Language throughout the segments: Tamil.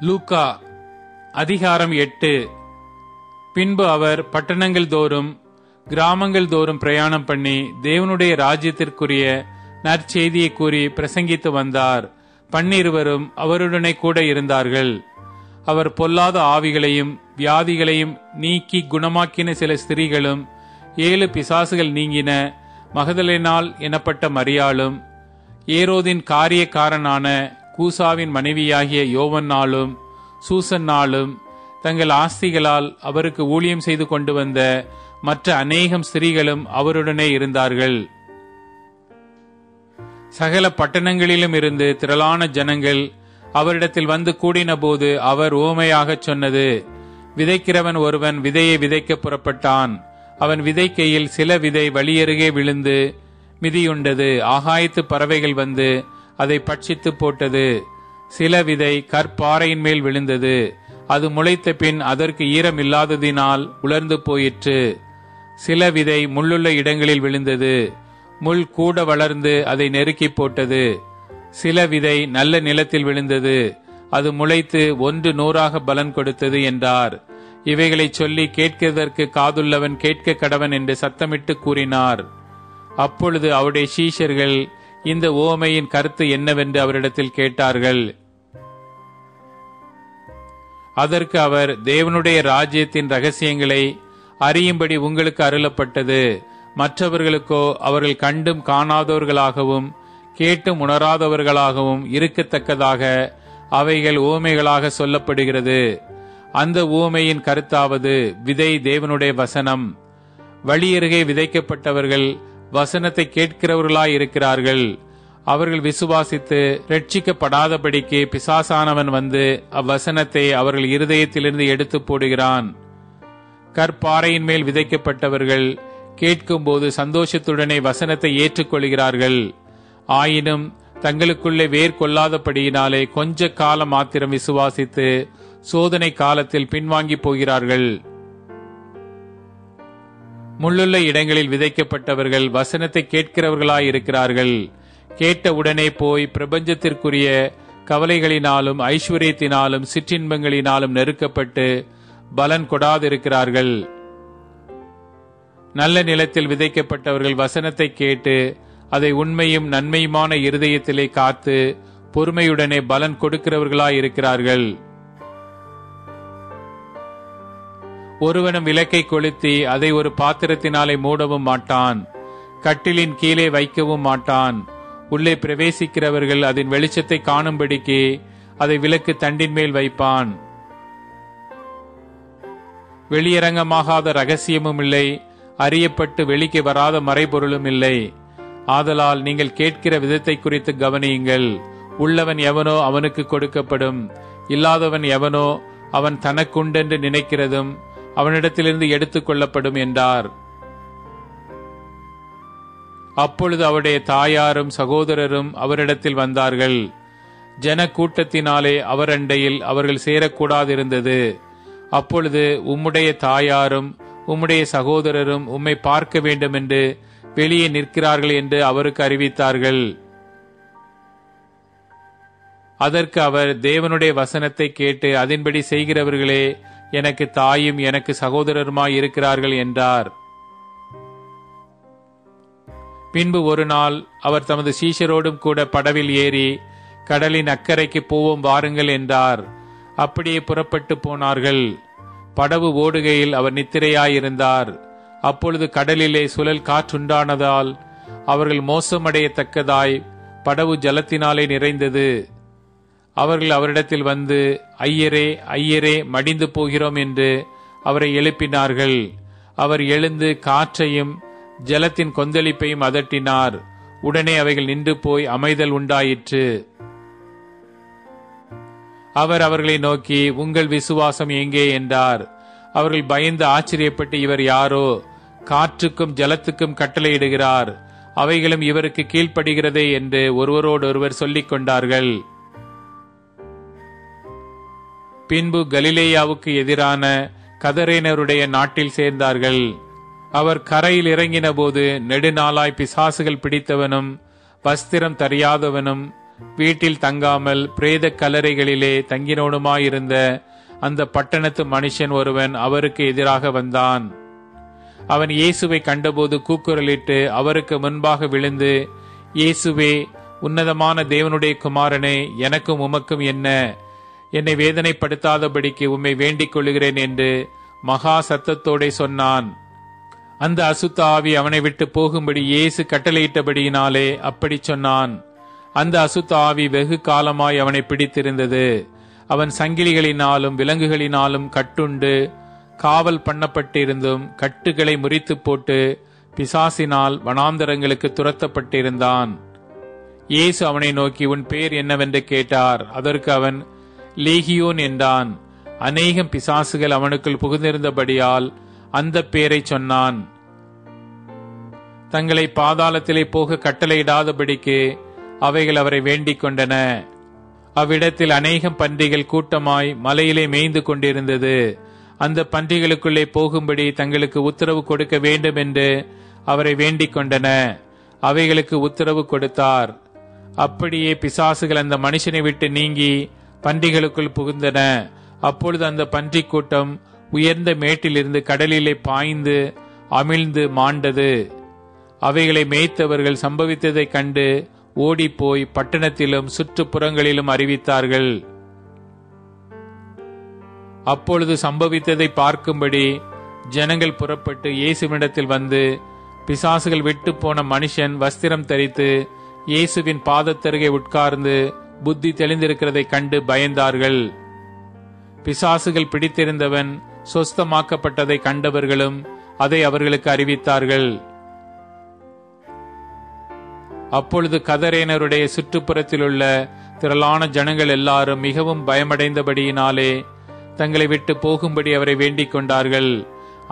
லூக்கா அதிகாரம் 8. பின்பு அவர் பட்டணங்கள் தோறும் கிராமங்கள் தோறும் பிரயாணம் பண்ணி தேவனுடைய ராஜ்யத்திற்குரிய நற்செய்தியை கூறி பிரசங்கித்து வந்தார். 12 அவருடனே கூட இருந்தார்கள். அவர் பொல்லாத ஆவிகளையும் வியாதிகளையும் நீக்கி குணமாக்கின சில ஸ்திரீகளும் 7 பிசாசுகள் நீங்கின மகதலேனாள் எனப்பட்ட மரியாளும் ஏரோதின் காரியக்காரனான கூசாவின் மனைவியாகிய யோவன்னாலும் சூசன்னாலும் தங்கள் ஆஸ்திகளால் அவருக்கு ஊழியம் செய்து கொண்டு வந்த மற்ற அநேகம் ஸ்திரீகளும் அவருடனே இருந்தார்கள். சகல பட்டணங்களிலும் இருந்து திரளான ஜனங்கள் அவரிடத்தில் வந்து கூடின போது அவர் உவமையாகச் சொன்னது: விதைக்கிறவன் ஒருவன் விதையை விதைக்க புறப்பட்டான். அவன் விதைக்கையில் சில விதை வழியருகே விழுந்து மிதியுண்டது. ஆகாயத்து பறவைகள் வந்து அதை பட்சித்து போட்டது. சில விதை கற்பாறையின் மேல் விழுந்தது. அது முளைத்த பின் அதற்கு ஈரம் இல்லாததினால் உலர்ந்து போயிற்று. சில விதை முள்ளுள்ள இடங்களில் விழுந்தது. முள் கூட வளர்ந்து அதை நெருக்கி போட்டது. சில விதை நல்ல நிலத்தில் விழுந்தது. அது முளைத்து 100 பலன் கொடுத்தது என்றார். இவைகளை சொல்லி கேட்கிறதற்கு காதுள்ளவன் கேட்க கடவன் என்று சத்தமிட்டு கூறினார். அப்பொழுது அவருடைய சீஷர்கள் இந்த உவமையின் கருத்து என்னவென்று அவரிடத்தில் கேட்டார்கள். அதற்கு அவர், தேவனுடைய ராஜ்யத்தின் ரகசியங்களை அறியும்படி உங்களுக்கு அருளப்பட்டது. மற்றவர்களுக்கோ அவர்கள் கண்டும் காணாதவர்களாகவும் கேட்டும் உணராதவர்களாகவும் இருக்கத்தக்கதாக அவைகள் உவமைகளாக சொல்லப்படுகிறது. அந்த உவமையின் கருத்தாவது: விதை தேவனுடைய வசனம். வழியருகே விதைக்கப்பட்டவர்கள் வசனத்தை கேட்கிறவர்களாயிருக்கிறார்கள். அவர்கள் விசுவாசித்து ரட்சிக்கப்படாதபடிக்கு பிசாசானவன் வந்து அவ்வசனத்தை அவர்கள் இருதயத்திலிருந்து எடுத்து போடுகிறான். கற்பாறையின் மேல் விதைக்கப்பட்டவர்கள் கேட்கும்போது சந்தோஷத்துடனே வசனத்தை ஏற்றுக்கொள்கிறார்கள். ஆயினும் தங்களுக்குள்ளே வேர் கொள்ளாதபடியினாலே கொஞ்ச காலம் மாத்திரம் விசுவாசித்து சோதனை காலத்தில் பின்வாங்கி போகிறார்கள். முள்ளுள்ள இடங்களில் விதைக்கப்பட்டவர்கள் வசனத்தை கேட்கிறவர்களாயிருக்கிறார்கள். கேட்ட உடனே போய் பிரபஞ்சத்திற்குரிய கவலைகளினாலும் ஐஸ்வர்யத்தினாலும் சிற்றின்பங்களினாலும் நெருக்கப்பட்டு பலன் கொடாதிருக்கிறார்கள். நல்ல நிலத்தில் விதைக்கப்பட்டவர்கள் வசனத்தை கேட்டு அதை உண்மையும் நன்மையுமான இருதயத்திலே காத்து பொறுமையுடனே பலன் கொடுக்கிறவர்களாயிருக்கிறார்கள். ஒருவனும் விளக்கை கொளுத்தி அதை ஒரு பாத்திரத்தினாலே மூடவும் மாட்டான். கட்டிலின் கீழே வைக்கவும் மாட்டான். உள்ளே பிரவேசிக்கிறவர்கள் அதன் வெளிச்சத்தை காணும்படிக்கு அதை விளக்கு தண்டின் மேல் வைப்பான். வெளியரங்கமாகாத ரகசியமும் இல்லை, அறியப்பட்டு வெளிக்கு வராத மறைபொருளும் இல்லை. ஆதலால் நீங்கள் கேட்கிற விதத்தை குறித்து கவனியுங்கள். உள்ளவன் எவனோ அவனுக்கு கொடுக்கப்படும், இல்லாதவன் எவனோ அவன் தனக்குண்டென்று நினைக்கிறதும் அவனிடத்திலிருந்து எடுத்துக் கொள்ளப்படும் என்றார். அப்பொழுது அவருடைய தாயாரும் சகோதரரும் அவரிடத்தில் வந்தார்கள். ஜன கூட்டத்தினாலே அவர் அண்டையில் அவர்கள் சேரக்கூடாதிருந்தது. அப்பொழுது உம்முடைய தாயாரும் உம்முடைய சகோதரரும் உம்மை பார்க்க வேண்டும் என்று வெளியே நிற்கிறார்கள் என்று அவருக்கு அறிவித்தார்கள். அதற்கு அவர், தேவனுடைய வசனத்தை கேட்டு அதன்படி செய்கிறவர்களே எனக்கு தாயும் எனக்கு சகோதரருமாய் இருக்கிறார்கள் என்றார். பின்பு ஒரு நாள் அவர் தமது சீஷரோடும் கூட படவில் ஏறி கடலின் அக்கறைக்கு போவோம் வாருங்கள் என்றார். அப்படியே புறப்பட்டு போனார்கள். படவு ஓடுகையில் அவர் நித்திரையாயிருந்தார். அப்பொழுது கடலிலே சுழல் காற்றுண்டானதால் அவர்கள் மோசமடையத்தக்கதாய் படவு ஜலத்தினாலே நிறைந்தது. அவர்கள் அவரிடத்தில் வந்து, ஐயரே ஐயரே மடிந்து போகிறோம் என்று அவரை எழுப்பினார்கள். அவர் எழுந்து காற்றையும் ஜலத்தின் கொந்தளிப்பையும் அதட்டினார். உடனே அவைகள் நின்று போய் அமைதல் உண்டாயிற்று. அவர் அவர்களை நோக்கி, உங்கள் விசுவாசம் எங்கே என்றார். அவர்கள் பயந்து ஆச்சரியப்பட்டு, இவர் யாரோ, காற்றுக்கும் ஜலத்துக்கும் கட்டளையிடுகிறார், அவைகளும் இவருக்கு கீழ்ப்படுகிறதே என்று ஒருவரோடொருவர் சொல்லிக் கொண்டார்கள். பின்பு கலிலேயாவுக்கு எதிரான கதரேனருடைய நாட்டில் சேர்ந்தார்கள். அவர் கரையில் இறங்கின போது நெடுநாளாய் பிசாசுகள் பிடித்தவனும் வஸ்திரம் தெரியாதவனும் வீட்டில் தங்காமல் பிரேத கல்லறைகளிலே தங்கினோனுமாயிருந்த அந்த பட்டணத்து மனுஷன் ஒருவன் அவருக்கு எதிராக வந்தான். அவன் இயேசுவை கண்டபோது கூக்குரலிட்டு அவருக்கு முன்பாக விழுந்து, இயேசுவே, உன்னதமான தேவனுடைய குமாரனே, எனக்கும் உமக்கும் என்ன? என்னை வேதனைப்படுத்தாதபடிக்கு உம்மை வேண்டிக் கொள்ளுகிறேன் என்று மகா சத்தத்தோடே சொன்னான். அந்த அசுத்த ஆவி அவனை விட்டு போகும்படி இயேசு கட்டளையிட்டபடியினாலே அப்படி சொன்னான். அந்த அசுத்த ஆவி வெகு காலமாய் அவனை பிடித்திருந்தது. அவன் சங்கிலிகளினாலும் விலங்குகளினாலும் கட்டுண்டு காவல் பண்ணப்பட்டிருந்தும் கட்டுகளை முறித்து போட்டு பிசாசினால் வனாந்தரங்களுக்கு துரத்தப்பட்டிருந்தான். இயேசு அவனை நோக்கி, உன் பேர் என்னவென்று கேட்டார். அதற்கு அவன் லீகியோன் என்றான். அநேகம் பிசாசுகள் அவனுக்குள் புகுந்திருந்தபடியால் அந்த பேரை சொன்னான். தங்களை பாதாளத்திலே போக கட்டளையிடாதபடிக்கு அவைகள் அவரை வேண்டிக் கொண்டன. அவ்விடத்தில் அநேகம் பன்றிகள் கூட்டமாய் மலையிலே மேய்ந்து கொண்டிருந்தது. அந்த பன்றிகளுக்குள்ளே போகும்படி தங்களுக்கு உத்தரவு கொடுக்க வேண்டும் என்று அவரை வேண்டிக் கொண்டன. அவைகளுக்கு உத்தரவு கொடுத்தார். அப்படியே பிசாசுகள் அந்த மனுஷனை விட்டு நீங்கி பன்றிகளுக்குள் புகுந்தன. அப்பொழுது அந்த பன்றி கூட்டம் உயர்ந்த மேட்டிலிருந்து கடலிலே பாய்ந்து அமிழ்ந்து மாண்டது. அவைகளை மேய்த்தவர்கள் சம்பவித்ததை கண்டு ஓடிப்போய் பட்டணத்திலும் சுற்றுப்புறங்களிலும் அறிவித்தார்கள். அப்பொழுது சம்பவித்ததை பார்க்கும்படி ஜனங்கள் புறப்பட்டு இயேசுவினிடத்தில் வந்து, பிசாசுகள் விட்டு போன மனுஷன் வஸ்திரம் தரித்து இயேசுவின் பாதத்தருகே உட்கார்ந்து புத்தி தெளிந்திருக்கிறதை கண்டு பயந்தார்கள். பிசாசுகள் பிடித்திருந்தவன் சொஸ்தமாக்கப்பட்டதை கண்டவர்களும் அதை அவர்களுக்கு அறிவித்தார்கள். அப்பொழுது கதரேனருடைய சுற்றுப்புறத்திலுள்ள திரளான ஜனங்கள் எல்லாரும் மிகவும் பயமடைந்தபடியினாலே தங்களை விட்டு போகும்படி அவரை வேண்டிக் கொண்டார்கள்.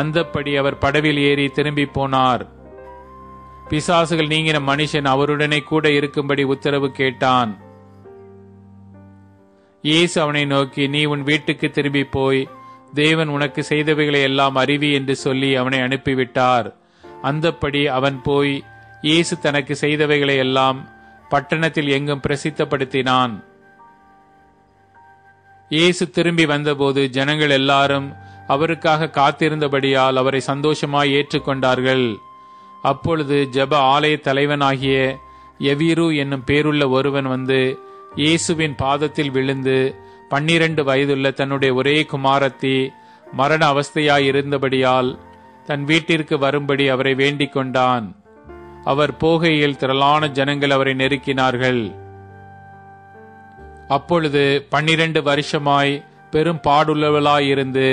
அந்தப்படி அவர் படவில் ஏறி திரும்பி போனார். பிசாசுகள் நீங்கின மனுஷன் அவருடனே கூட இருக்கும்படி உத்தரவு கேட்டான். இயேசு அவனை நோக்கி, நீ உன் வீட்டுக்கு திரும்பி போய் தேவன் உனக்கு செய்தவைகளை எல்லாம் அறிவி என்று சொல்லி அவனை அனுப்பிவிட்டார். அந்தப்படி அவன் போய் இயேசு தனக்கு செய்தவைகளை எல்லாம் பட்டணத்தில் எங்கும் பிரசித்தப்படுத்தினான். இயேசு திரும்பி வந்தபோது ஜனங்கள் எல்லாரும் அவருக்காக காத்திருந்தபடியால் அவரை சந்தோஷமாய் ஏற்றுக்கொண்டார்கள். அப்பொழுது ஜெப ஆலய தலைவனாகிய எவீரு என்னும் பேருள்ள ஒருவன் வந்து இயேசுவின் பாதத்தில் விழுந்து 12 வயதுள்ள தன்னுடைய ஒரே குமாரத்தி மரண அவஸ்தையாயிருந்தபடியால் தன் வீட்டிற்கு வரும்படி அவரை வேண்டிக் கொண்டான். அவர் போகையில் திரளான ஜனங்கள் அவரை நெருக்கினார்கள். அப்பொழுது 12 வருஷமாய் பெரும் பாடுள்ளவளாயிருந்து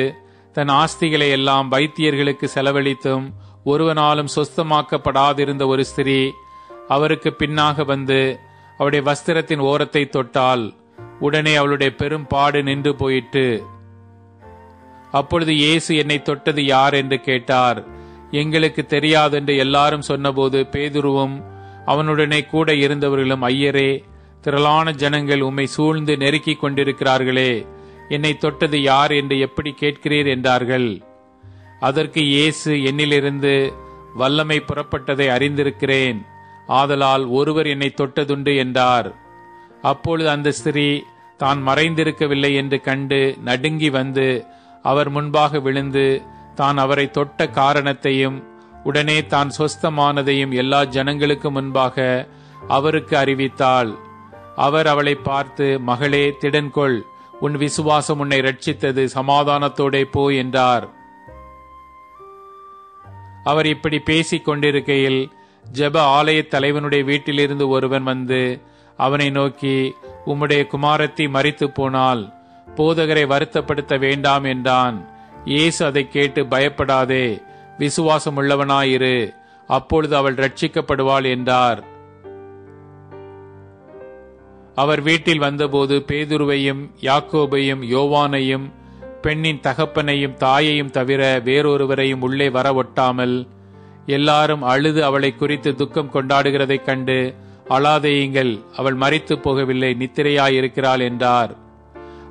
தன் ஆஸ்திகளை எல்லாம் வைத்தியர்களுக்கு செலவழித்தும் ஒருவனாலும் சொஸ்தமாக்கப்படாதிருந்த ஒரு ஸ்திரீ அவருக்கு பின்னாக வந்து அவருடைய வஸ்திரத்தின் ஓரத்தை தொட்டால் உடனே அவளுடைய பெரும் பாடு நின்று போயிற்று. அப்பொழுது இயேசு, என்னை தொட்டது யார் என்று கேட்டார். எங்களுக்கு தெரியாதென்று எல்லாரும் சொன்னபோது பேதுருவும் அவனுடனே கூட இருந்தவர்களும், ஐயரே, திரளான ஜனங்கள் உம்மை சூழ்ந்து நெருக்கிக் கொண்டிருக்கிறார்களே, என்னை தொட்டது யார் என்று எப்படி கேட்கிறீர் என்றார்கள். அதற்கு இயேசு, என்னிலிருந்து வல்லமை புறப்பட்டதை அறிந்திருக்கிறேன், ஆதலால் ஒருவர் என்னை தொட்டதுண்டு என்றார். அப்பொழுது அந்த ஸ்திரீ தான் மறைந்திருக்கவில்லை என்று கண்டு நடுங்கி வந்து அவர் முன்பாக விழுந்து தான் அவரை தொட்ட காரணத்தையும் உடனே தான் சொஸ்தமானதையும் எல்லா ஜனங்களுக்கு முன்பாக அவருக்கு அறிவித்தாள். அவர் அவளை பார்த்து, மகளே, திடன்கொள், உன் விசுவாசம் உன்னை ரட்சித்தது, சமாதானத்தோடே போ என்றார். அவர் இப்படி பேசிக் கொண்டிருக்கையில் ஜெப ஆலய தலைவனுடைய வீட்டிலிருந்து ஒருவன் வந்து அவனை நோக்கி, உம்முடைய குமாரத்தி மரித்து போனால் போதகரை வருத்தப்படுத்த வேண்டாம் என்றான். இயேசு அதை கேட்டு, பயப்படாதே, விசுவாசம் உள்ளவனாயிரு, அப்பொழுது அவள் ரட்சிக்கப்படுவாள் என்றார். அவர் வீட்டில் வந்தபோது பேதுருவையும் யாக்கோபையும் யோவானையும் பெண்ணின் தகப்பனையும் தாயையும் தவிர வேறொருவரையும் உள்ளே வர ஒட்டாமல் எல்லாரும் அழுது அவளை குறித்து துக்கம் கொண்டாடுகிறதைக் கண்டு, அழாதேயுங்கள், அவள் மரித்து போகவில்லை, நித்திரையாயிருக்கிறாள் என்றார்.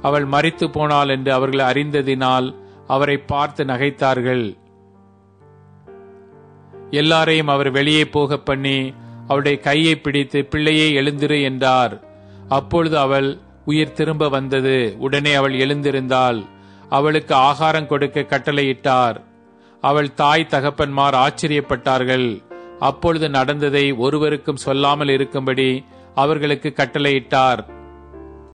அவள் மரித்து போனாள் என்று அவர்கள் அறிந்ததினால் அவரை பார்த்து நகைத்தார்கள். எல்லாரையும் அவர் வெளியே போக பண்ணி அவருடைய கையை பிடித்து, பிள்ளையே எழுந்திரு என்றார். அப்பொழுது அவள் உயிர் திரும்ப வந்தது. உடனே அவள் எழுந்திருந்தாள். அவளுக்கு ஆகாரம் கொடுக்க கட்டளையிட்டார். அவள் தாய் தகப்பன்மார் ஆச்சரியப்பட்டார்கள். அப்பொழுது நடந்ததை ஒருவருக்கும் சொல்லாமல் இருக்கும்படி அவர்களுக்கு கட்டளையிட்டார்.